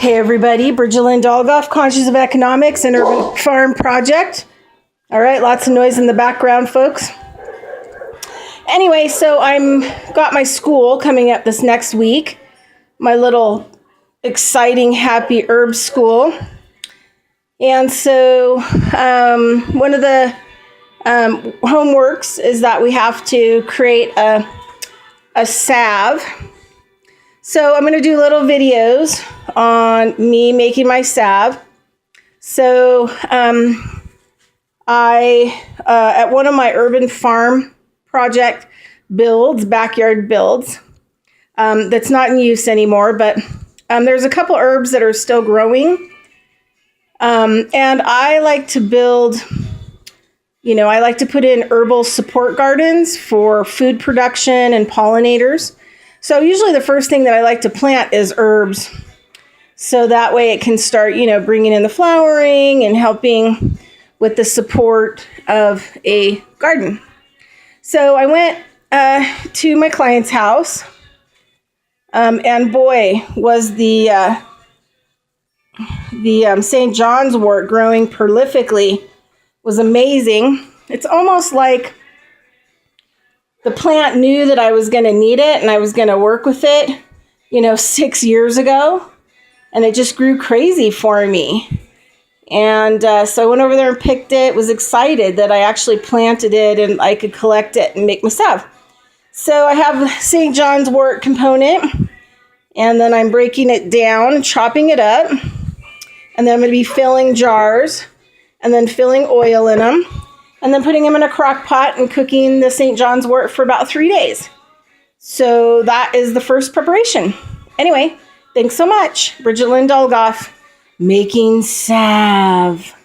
Hey everybody, Bridget Lynn Dolgoff, Conscious of Economics and Urban Farm Project. All right, lots of noise in the background, folks. Anyway, so got my school coming up this next week. My little exciting, happy herb school. And so one of the homeworks is that we have to create a salve. So I'm going to do little videos on me making my salve. So I at one of my urban farm project builds, backyard builds, that's not in use anymore, but there's a couple herbs that are still growing. And I like to build, I like to put in herbal support gardens for food production and pollinators. So usually the first thing that I like to plant is herbs. So that way it can start, bringing in the flowering and helping with the support of a garden. So I went to my client's house, and boy, was the St. John's wort growing prolifically. Was amazing. It's almost like the plant knew that I was going to need it and I was going to work with it, 6 years ago, and it just grew crazy for me. And so I went over there and picked it, was excited that I actually planted it and I could collect it and make my salve. So I have the St. John's wort component, and then I'm breaking it down, chopping it up, and then I'm going to be filling jars and then filling oil in them, and then putting them in a crock pot and cooking the St. John's wort for about 3 days. So that is the first preparation. Anyway, thanks so much. Bridget Lynn Dolgoff, making salve.